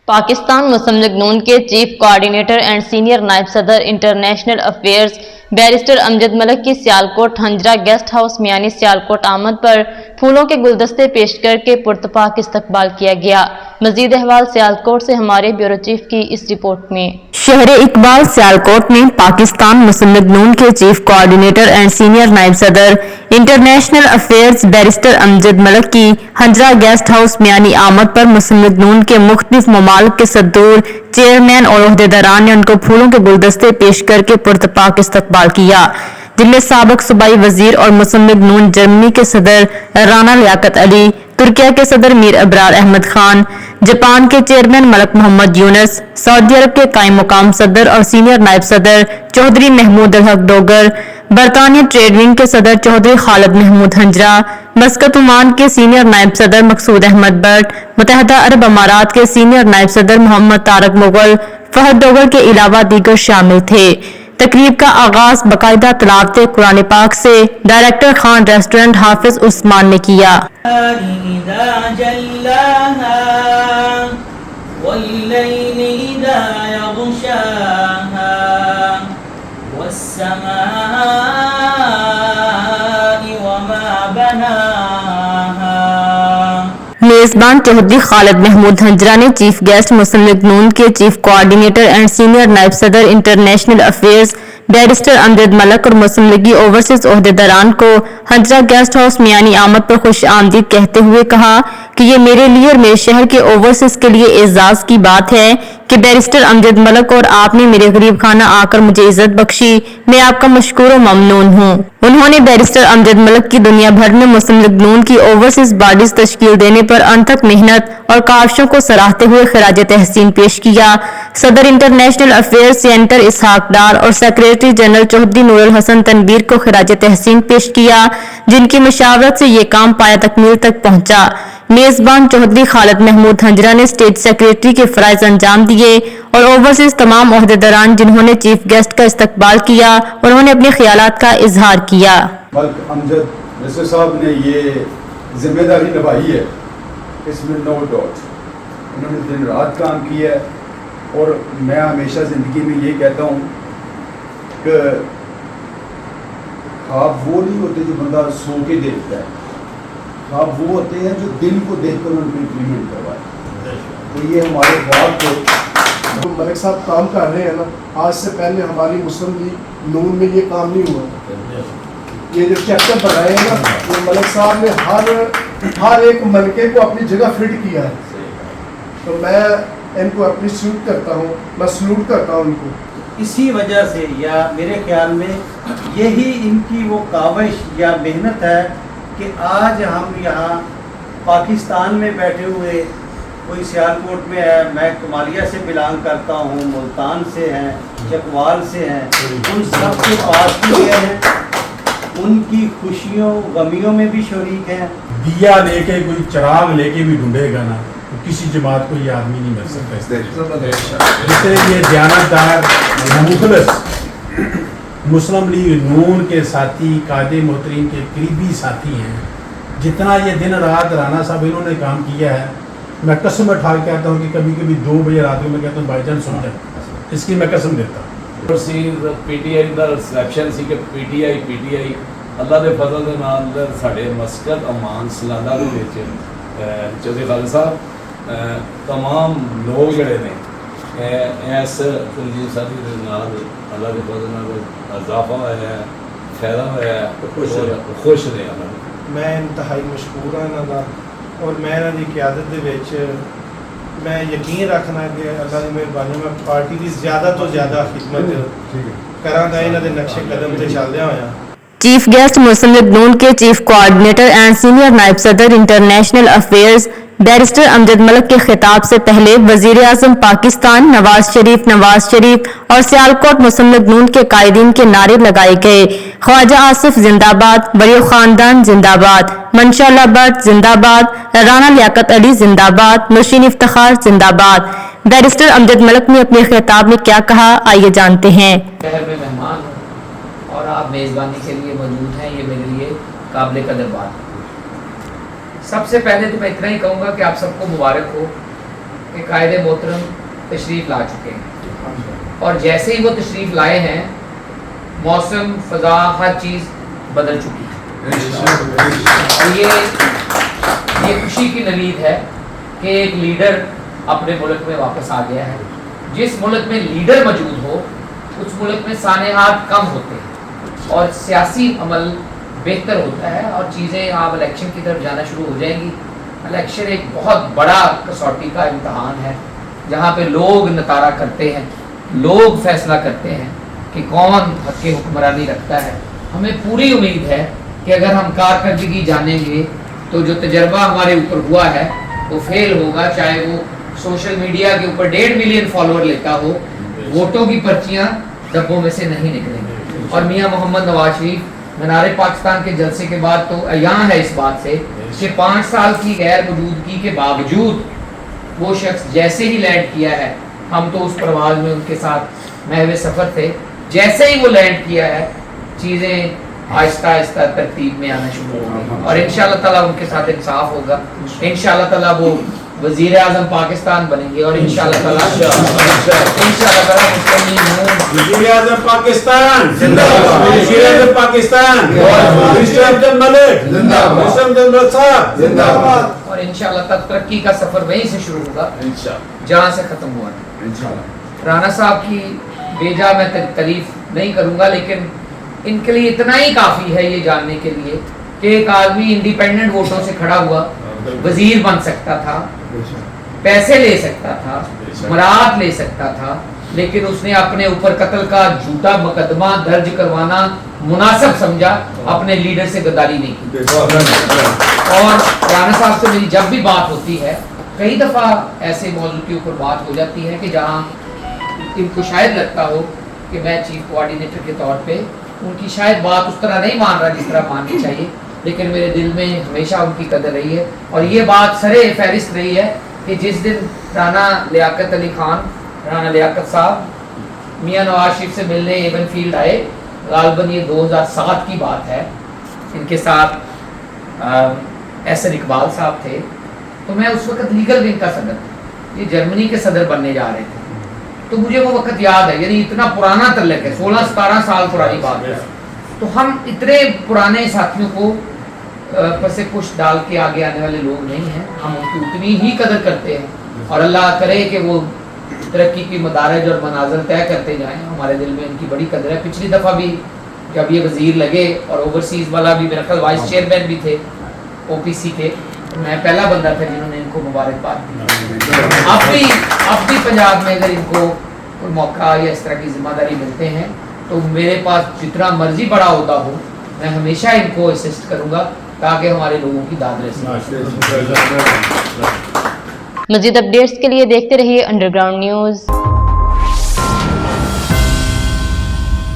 पाकिस्तान मुस्लिम league नून के chief coordinator and senior नायब सदर international affairs barrister Amjad Malik की सियालकोट हंजरा गेस्ट हाउस मियानी सियालकोट आमद पर फूलों के गुलदस्ते पेश करके पुरतपाक इस्तकबाल किया गया। मजीद अहवाल सियालकोट से हमारे ब्यूरो चीफ की इस रिपोर्ट में। शहर इकबाल सियालकोट में पाकिस्तान मुस्लिम लीग नून के चीफ कोऑर्डिनेटर एंड सीनियर नायब सदर international affairs barrister Amjad Malik की हंजरा गेस्ट हाउस मियानी आमद पर मुस्लिम लीग नून के मुख्तलिफ ममालिक के सदूर चेयरमैन और ओहदेदारान ने उनको फूलों के गुलदस्ते पेश करके पुरतपाक इस्तकबाल किया, जिनमें साबिक सूबाई वजीर और मुस्लिम लीग नून जर्मनी के सदर राना लियाकत अली, तुर्किया के सदर मीर अबरार अहमद खान, जापान के चेयरमैन मलक मोहम्मद यूनुस, सऊदी अरब के कायम मुकाम सदर और सीनियर नायब सदर चौधरी महमूद अल हक डोगर, बरतानिया ट्रेड विंग के सदर चौधरी खालिद महमूद हंजरा, मस्कत ओमान के सीनियर नायब सदर मकसूद अहमद बट, मुत्तहदा अरब अमारात के सीनियर नायब सदर मोहम्मद तारक मुगल, फहद डोगर के अलावा दीगर शामिल थे। तकरीब का आगाज बाकायदा तिलावत कुरान पाक से डायरेक्टर खान रेस्टोरेंट हाफिज उस्मान ने किया। मेजबान चौधरी खालिद महमूद हंजरा ने चीफ गेस्ट मुस्लिम लीग नून के चीफ कोऑर्डिनेटर एंड सीनियर नायब सदर international affairs barrister Amjad Malik और मुस्लिम लीगी ओवरसीज ओहदेदारान को हंजरा गेस्ट हाउस मियानी आमद पर खुश आमदीद कहते हुए कहा कि ये मेरे लिए और मेरे शहर के ओवरसीज के लिए एजाज की बात है कि बैरिस्टर अमजद मलिक और आपने मेरे गरीब खाना आकर मुझे इज्जत बख्शी। मैं आपका मशकूर और ममनून हूँ। उन्होंने बैरिस्टर अमजद मलिक की दुनिया भर में मुस्लिम लीग नून की ओवरसीज बॉडीज तश्कील देने पर अनथक मेहनत और काविशों को सराहते हुए खिराज तहसीन पेश किया। सदर इंटरनेशनल अफेयर्स सेंटर इसहाक डार और सेक्रेटरी जनरल चौधरी नूरुल हसन तनवीर को खिराज तहसीन पेश किया, जिनकी मशावरत से ये काम पाया तकमील तक पहुंचा। मेजबान चौधरी खालिद महमूद हंजरा ने स्टेट सेक्रेटरी के फराइज अंजाम दिए और ओवरसीज तमाम ओहदेदारान जिन्होंने चीफ गेस्ट का इस्तकबाल किया, उन्होंने अपने ख्यालात का इजहार किया। अमजद रसूल साहब ने ये जिम्मेदारी निभाई है, इसमें नो डाउट उन्होंने दिन रात काम किया है। और मैं हमेशा ज़िंदगी में ये कहता हूँ कि ख्वाब वो नहीं होते जो बंदा सो के देखता है, ख्वाब वो होते हैं जो दिल को देखकर उनको इम्प्लीमेंट करवाए। तो ये हमारे ख्वाब को तो मलिक साहब काम कर रहे हैं ना, आज से पहले हमारी मुस्लिम लीग नून में ये काम नहीं हुआ। ये जो चैप्टर बनाए हैं ना, ये मलिक साहब ने हर एक मलके को अपनी जगह फिट किया है। तो मैं इनको अप्रिशिएट करता हूँ, मैं सलूट करता हूँ उनको। इसी वजह से या मेरे ख्याल में यही इनकी वो काविश या मेहनत है कि आज हम यहाँ पाकिस्तान में बैठे हुए, कोई सियालकोट में है, मैं कमालिया से बिलोंग करता हूँ, मुल्तान से हैं, चकवाल से हैं, उन सब के पास भी गए हैं, उनकी खुशियों गमियों में भी शरीक हैं। दिया लेके कोई चिराग लेके भी ढूंढेगा ना, तो किसी जमात को ये आदमी नहीं मिल सकता। जिससे ये दयानतदार मुखलिस मुस्लिम लीग नून के साथी कायदे मोहतरीन के करीबी साथी हैं, जितना ये दिन रात राना साहब इन्होंने काम किया है, मैं कसम उठा के कहता हूँ कि कभी कभी 2 बजे रात में मैं कहता हूँ भाईजान सुन जाए, इसकी मैं कसम देता हूँ। PTI ਦਾ ਸਿਲੈਕਸ਼ਨ ਸੀ ਕਿ PTI ਅੱਲਾ ਦੇ ਫਜ਼ਲ ਦੇ ਨਾਲ ਸਾਡੇ ਮਸਕਤ ਅਮਾਨ ਸਲਾਲਾ ਦੇ ਵਿੱਚ ਚੌਧਰੀ ਖਾਲਿਦ ਸਾਹਿਬ तमाम ਲੋਕ ਜਿਹੜੇ ਨੇ ਇਸ ਤਨਜ਼ੀਮ ਸਾਥੀ ਦੇ ਨਾਲ ਅੱਲਾ ਦੇ ਫਜ਼ਲ ਨਾਲ ਇਜ਼ਾਫਾ ਹੋਇਆ ਹੈ, ਫਾਇਦਾ ਹੋਇਆ ਹੈ, ਖੁਸ਼ ਨੇ। मैं इंतहाई मशहूर हाँ इन्हों का, और मैं इन्हों की क्यादत दे विच मैं यकीन रखना कि अल्लाह की मेहरबानी में पार्टी की ज़्यादा तो ज़्यादा खिदमत करांगा इन्हों के नक्शे कदम से चलदे होया। चीफ गेस्ट मुस्लिम लीग नून के चीफ कोऑर्डिनेटर एंड सीनियर नायब सदर international affairs barrister Amjad Malik के खिताब से पहले वजीर आज़म पाकिस्तान नवाज शरीफ और सियालकोट मुस्लिम लीग नून के कायदीन के नारे लगाए गए। ख्वाजा आसिफ जिंदाबाद, वली खानदान जिंदाबाद, मंशाअल्लाह भट्ट जिंदाबाद, राना लियाकत अली जिंदाबाद, नौशीन इफ्तिखार जिंदाबाद। बैरिस्टर अमजद मलिक ने अपने खिताब में क्या कहा, आइए जानते हैं। शहर में मेहमान और आप मेज़बानी के लिए मौजूद हैं, ये मेरे लिए काबिल कदर बात है। सबसे पहले तो मैं इतना ही कहूँगा कि आप सबको मुबारक हो कि कायदे मोहतरम तशरीफ़ ला चुके हैं, और जैसे ही वो तशरीफ़ लाए हैं मौसम, फ़ज़ा, हर चीज़ बदल चुकी है। और ये खुशी की नवीद है कि एक लीडर अपने मुल्क में वापस आ गया है। जिस मुल्क में लीडर मौजूद हो उस मुल्क में सानेहात कम होते हैं और सियासी अमल बेहतर होता है, और चीज़ें आप इलेक्शन की तरफ जाना शुरू हो जाएंगी। इलेक्शन एक बहुत बड़ा कसौटी का इम्तहान है जहाँ पे लोग नतारा करते हैं, लोग फैसला करते हैं कि कौन हक़ हुक्मरानी रखता है। हमें पूरी उम्मीद है कि अगर हम कारकर्दगी जानेंगे तो जो तजर्बा हमारे ऊपर हुआ है वो फेल होगा, चाहे वो सोशल मीडिया के ऊपर 1.5 मिलियन फॉलोअर लेता हो, वोटों की पर्चियाँ डब्बों में से नहीं निकलेंगी। और मियाँ मोहम्मद नवाज शरीफ मीनार पाकिस्तान के जलसे के बाद तो अयां है इस बात से कि 5 साल की गैर मौजूदगी के बावजूद वो शख्स जैसे ही लैंड किया है, हम तो उस परवाज़ में उनके साथ महवे सफ़र थे, जैसे ही वो लैंड किया है चीज़ें आहिस्ता आहिस्ता तरतीब में आना शुरू हो गई, और इंशाअल्लाह ताला उनके साथ इंसाफ होगा। इंशाअल्लाह ताला वो वज़ीर आज़म पाकिस्तान बनेंगे, और इंशाअल्लाह ताला वज़ीर आज़म पाकिस्तान जिंदाबाद, वज़ीर आज़म पाकिस्तान मिस्टर अब्दुल मलिक जिंदाबाद, मिस्टर अब्दुल मलिक साहब जिंदाबाद। और इंशाअल्लाह तक तरक्की का सफ़र वहीं से शुरू होगा जहाँ से ख़त्म हुआ है। राना साहब की बेजा मैं तारीफ नहीं करूँगा, लेकिन इनके लिए इतना ही काफ़ी है ये जानने के लिए कि एक आदमी इंडिपेंडेंट वोटों से खड़ा हुआ, वजीर बन सकता था, पैसे ले सकता था, मराहत ले सकता था, लेकिन उसने अपने ऊपर कत्ल का झूठा मुकदमा दर्ज करवाना मुनासिब समझा, अपने लीडर से गद्दारी नहीं की। और राना साहब से मेरी जब भी बात होती है, कई दफ़ा ऐसे मौजू के ऊपर बात हो जाती है कि जहाँ इनको शायद लगता हो कि मैं चीफ कोऑर्डिनेटर के तौर पे उनकी शायद बात उस तरह नहीं मान रहा जिस तरह माननी चाहिए, लेकिन मेरे दिल में हमेशा उनकी कदर रही है। और ये बात सरे फहरिस्त रही है कि जिस दिन राना लियाकत अली खान, राना लियाकत साहब मियाँ नवाज शरीफ से मिलने एवन फील्ड आए, गालबन ये 2007 की बात है, इनके साथ एहसन इकबाल साहब थे, तो मैं उस वक्त लीगल विंग का सदर था, ये जर्मनी के सदर बनने जा रहे थे। तो मुझे वो वक्त याद है, यानी इतना पुराना तल्लक है, 16-17 साल पुरानी बात है। तो हम इतने पुराने साथियों को पसे पुश डाल के आगे आने वाले लोग नहीं हैं, हम उनकी उतनी ही कदर करते हैं, और अल्लाह करे कि वो तरक्की की मदारज और मनाज़िल तय करते जाएं। हमारे दिल में इनकी बड़ी कदर है। पिछली दफ़ा भी जब ये वज़ीर लगे, और ओवरसीज़ वाला भी मेरा ख्याल वाइस चेयरमैन भी थे OPC के, मैं पहला बंदा था जिन्होंने इनको मुबारकबाद दी। अब भी पंजाब में अगर इनको कोई मौका या इस तरह की जिम्मेदारी मिलते हैं तो मेरे पास जितना मर्जी बड़ा होता हो, मैं हमेशा इनको असिस्ट करूँगा ताकि हमारे लोगों की दाद रसे। मज़ीद अपडेट्स के लिए देखते रहिए अंडरग्राउंड न्यूज़।